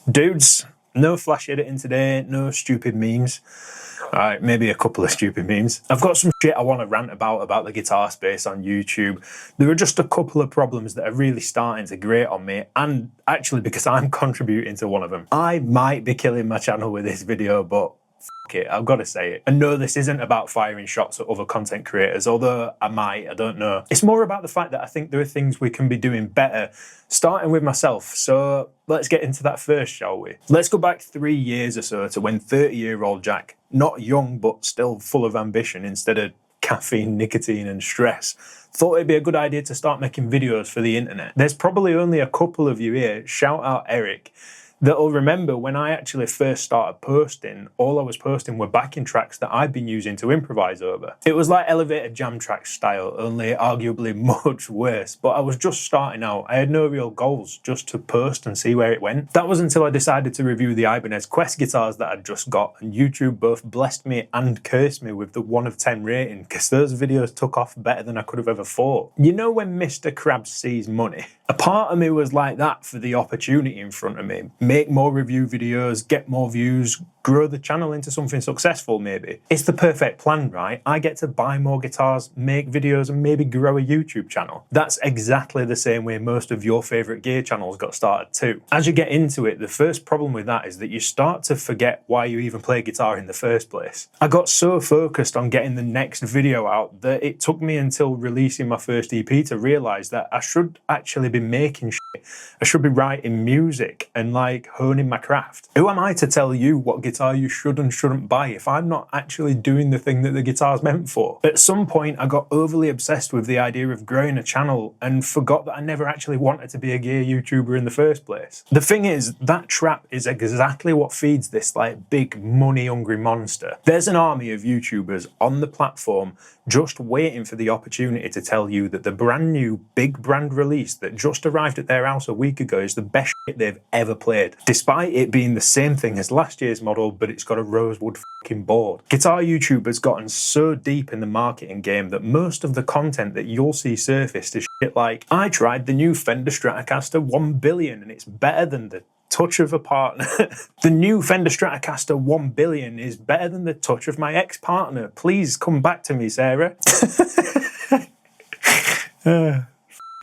Dudes, no flash editing today, no stupid memes. Alright, maybe a couple of stupid memes. I've got some shit I want to rant about the guitar space on YouTube. There are just a couple of problems that are really starting to grate on me, and actually because I'm contributing to one of them. I might be killing my channel with this video, but fuck it, I've got to say it. And no, this isn't about firing shots at other content creators, although I don't know. It's more about the fact that I think there are things we can be doing better, starting with myself. So let's get into that first, shall we? Let's go back 3 years or so to when 30-year-old Jack, not young but still full of ambition instead of caffeine, nicotine and stress, thought it'd be a good idea to start making videos for the internet. There's probably only a couple of you here, shout out Eric, that'll remember when I actually first started posting, all I was posting were backing tracks that I'd been using to improvise over. It was like elevator jam track style, only arguably much worse, but I was just starting out. I had no real goals, just to post and see where it went. That was until I decided to review the Ibanez Quest guitars that I'd just got, and YouTube both blessed me and cursed me with the 1 of 10 rating, because those videos took off better than I could have ever thought. You know when Mr. Krabs sees money? A part of me was like that for the opportunity in front of me. Make more review videos, get more views, grow the channel into something successful maybe. It's the perfect plan, right? I get to buy more guitars, make videos and maybe grow a YouTube channel. That's exactly the same way most of your favourite gear channels got started too. As you get into it, the first problem with that is that you start to forget why you even play guitar in the first place. I got so focused on getting the next video out that it took me until releasing my first EP to realise that I should actually be making shit. I should be writing music and like honing my craft. Who am I to tell you what guitar you should and shouldn't buy if I'm not actually doing the thing that the guitar's meant for? At some point I got overly obsessed with the idea of growing a channel and forgot that I never actually wanted to be a gear YouTuber in the first place. The thing is, that trap is exactly what feeds this like big money hungry monster. There's an army of YouTubers on the platform just waiting for the opportunity to tell you that the brand new big brand release that just arrived at their house a week ago is the best shit they've ever played, despite it being the same thing as last year's model, but it's got a rosewood fucking board. Guitar YouTube has gotten so deep in the marketing game that most of the content that you'll see surfaced is shit like, I tried the new Fender Stratocaster 1 billion and it's better than the touch of a partner. The new Fender Stratocaster 1 billion is better than the touch of my ex-partner. Please come back to me, Sarah.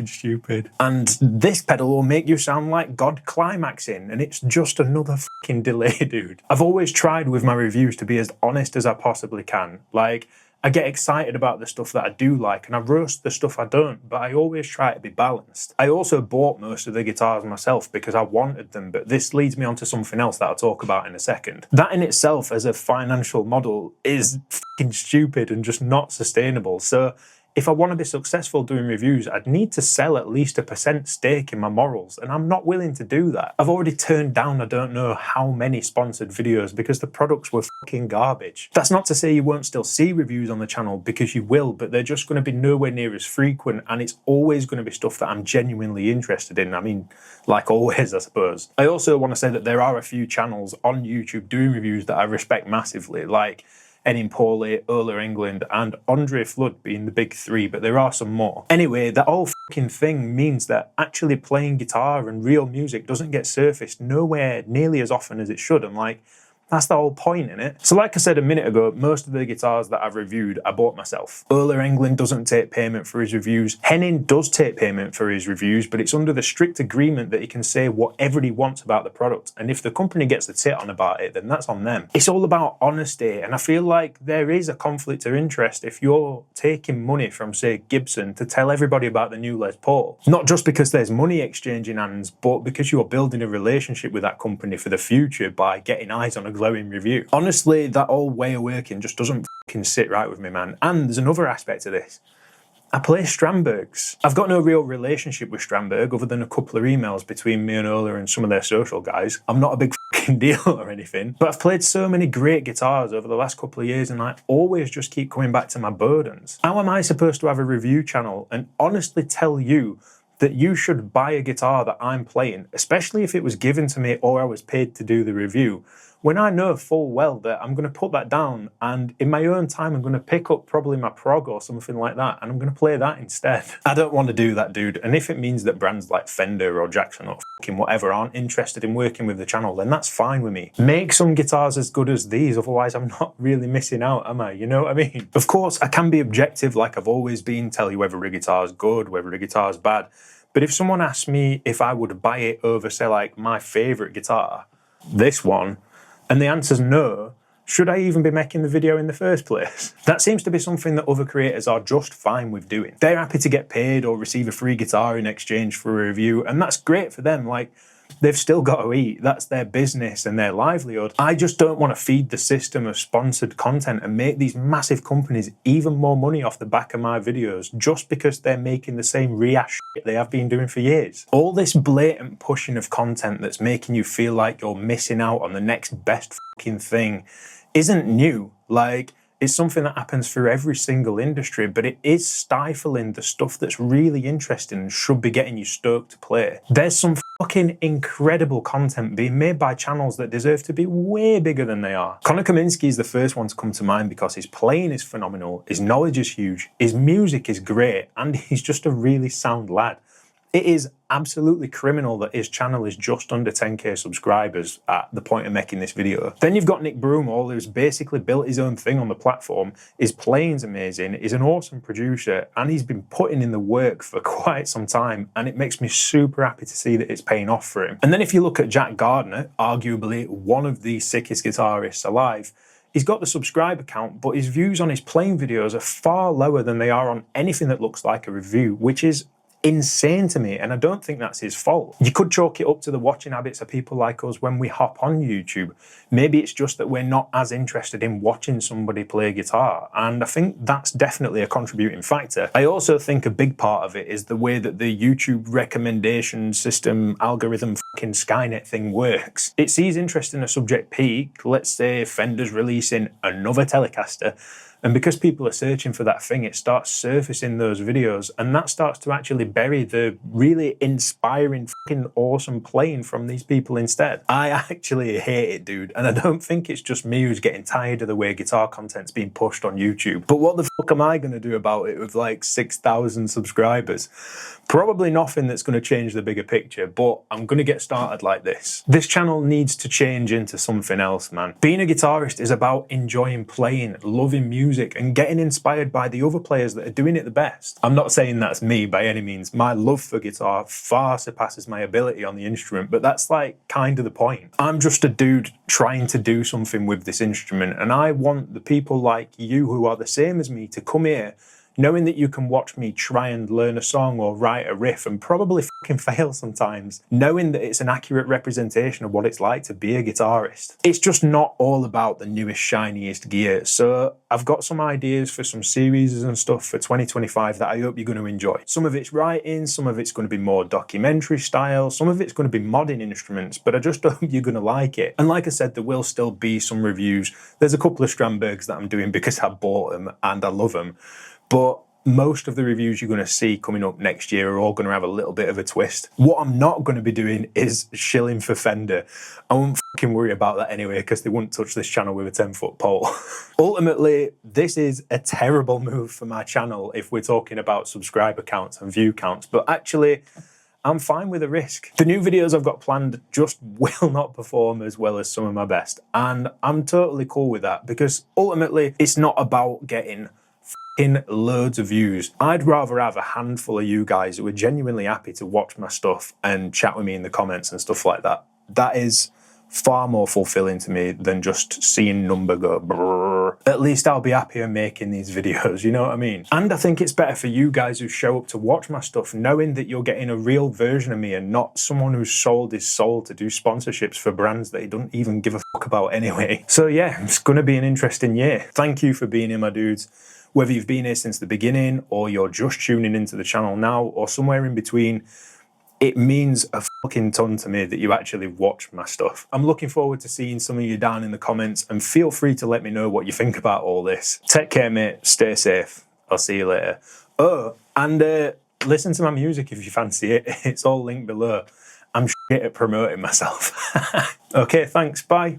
Stupid. And this pedal will make you sound like God climaxing, and it's just another fucking delay, dude. I've always tried with my reviews to be as honest as I possibly can. Like, I get excited about the stuff that I do like and I roast the stuff I don't, but I always try to be balanced. I also bought most of the guitars myself because I wanted them, but this leads me on to something else that I'll talk about in a second. That in itself as a financial model is fucking stupid and just not sustainable. So if I want to be successful doing reviews, I'd need to sell at least a % stake in my morals, and I'm not willing to do that. I've already turned down I don't know how many sponsored videos because the products were fucking garbage. That's not to say you won't still see reviews on the channel, because you will, but they're just going to be nowhere near as frequent, and it's always going to be stuff that I'm genuinely interested in. I mean, like always, I suppose. I also want to say that there are a few channels on YouTube doing reviews that I respect massively, like Enin Pauly, Ola England and Andre Flood being the big three, but there are some more. Anyway, that whole fucking thing means that actually playing guitar and real music doesn't get surfaced nowhere nearly as often as it should. I'm like, that's the whole point, innit? So like I said a minute ago, most of the guitars that I've reviewed, I bought myself. Ola England doesn't take payment for his reviews. Henning does take payment for his reviews, but it's under the strict agreement that he can say whatever he wants about the product. And if the company gets a tit on about it, then that's on them. It's all about honesty, and I feel like there is a conflict of interest if you're taking money from, say, Gibson to tell everybody about the new Les Paul. Not just because there's money exchanging hands, but because you're building a relationship with that company for the future by getting eyes on a glowing review. Honestly, that old way of working just doesn't fucking sit right with me, man. And there's another aspect to this. I play Strandbergs. I've got no real relationship with Strandberg other than a couple of emails between me and Ola and some of their social guys. I'm not a big fucking deal or anything, but I've played so many great guitars over the last couple of years and I always just keep coming back to my Bodens. How am I supposed to have a review channel and honestly tell you that you should buy a guitar that I'm playing, especially if it was given to me or I was paid to do the review, when I know full well that I'm going to put that down and in my own time I'm going to pick up probably my prog or something like that and I'm going to play that instead? I don't want to do that, dude, and if it means that brands like Fender or Jackson or fucking whatever aren't interested in working with the channel, then that's fine with me. Make some guitars as good as these, otherwise I'm not really missing out, am I? You know what I mean? Of course, I can be objective like I've always been, tell you whether a guitar is good, whether a guitar is bad. But if someone asked me if I would buy it over, say, like my favourite guitar, this one, and the answer's no, should I even be making the video in the first place? That seems to be something that other creators are just fine with doing. They're happy to get paid or receive a free guitar in exchange for a review, and that's great for them. Like, they've still got to eat. That's their business and their livelihood. I just don't want to feed the system of sponsored content and make these massive companies even more money off the back of my videos just because they're making the same rehash shit they have been doing for years. All this blatant pushing of content that's making you feel like you're missing out on the next best fucking thing isn't new. Like, it's something that happens through every single industry, but it is stifling the stuff that's really interesting and should be getting you stoked to play. There's some fucking incredible content being made by channels that deserve to be way bigger than they are. Connor Kaminsky is the first one to come to mind because his playing is phenomenal, his knowledge is huge, his music is great, and he's just a really sound lad. It is absolutely criminal that his channel is just under 10k subscribers at the point of making this video. Then you've got Nick Broomall, who's basically built his own thing on the platform. His playing's amazing, he's an awesome producer, and he's been putting in the work for quite some time, and it makes me super happy to see that it's paying off for him. And then if you look at Jack Gardner, arguably one of the sickest guitarists alive, he's got the subscriber count, but his views on his playing videos are far lower than they are on anything that looks like a review, which is insane to me, and I don't think that's his fault. You could chalk it up to the watching habits of people like us when we hop on YouTube. Maybe it's just that we're not as interested in watching somebody play guitar, and I think that's definitely a contributing factor. I also think a big part of it is the way that the YouTube recommendation system algorithm fucking Skynet thing works. It sees interest in a subject peak, let's say Fender's releasing another Telecaster, and because people are searching for that thing, it starts surfacing those videos, and that starts to actually bury the really inspiring, fucking awesome playing from these people instead. I actually hate it, dude, and I don't think it's just me who's getting tired of the way guitar content's being pushed on YouTube. But what the fuck am I going to do about it with like 6,000 subscribers? Probably nothing that's going to change the bigger picture, but I'm going to get started like this. This channel needs to change into something else, man. Being a guitarist is about enjoying playing, loving music, and getting inspired by the other players that are doing it the best. I'm not saying that's me by any means. My love for guitar far surpasses my ability on the instrument, but that's like kind of the point. I'm just a dude trying to do something with this instrument, and I want the people like you who are the same as me to come here knowing that you can watch me try and learn a song or write a riff and probably fucking fail sometimes, knowing that it's an accurate representation of what it's like to be a guitarist. It's just not all about the newest, shiniest gear. So I've got some ideas for some series and stuff for 2025 that I hope you're going to enjoy. Some of it's writing, some of it's going to be more documentary style, some of it's going to be modding instruments, but I just hope you're going to like it. And like I said, there will still be some reviews. There's a couple of Strandbergs that I'm doing because I bought them and I love them. But most of the reviews you're going to see coming up next year are all going to have a little bit of a twist. What I'm not going to be doing is shilling for Fender. I won't fucking worry about that anyway, because they wouldn't touch this channel with a 10-foot pole. Ultimately, this is a terrible move for my channel if we're talking about subscriber counts and view counts, but actually, I'm fine with the risk. The new videos I've got planned just will not perform as well as some of my best, and I'm totally cool with that, because ultimately, it's not about getting in loads of views. I'd rather have a handful of you guys who are genuinely happy to watch my stuff and chat with me in the comments and stuff like that. That is far more fulfilling to me than just seeing number go brrr. At least I'll be happier making these videos, you know what I mean? And I think it's better for you guys who show up to watch my stuff knowing that you're getting a real version of me and not someone who's sold his soul to do sponsorships for brands that he doesn't even give a fuck about anyway. So yeah, it's gonna be an interesting year. Thank you for being here, my dudes. Whether you've been here since the beginning or you're just tuning into the channel now or somewhere in between, it means a fucking ton to me that you actually watch my stuff. I'm looking forward to seeing some of you down in the comments, and feel free to let me know what you think about all this. Take care, mate. Stay safe. I'll see you later. Oh, and listen to my music if you fancy it. It's all linked below. I'm shit at promoting myself. Okay, thanks. Bye.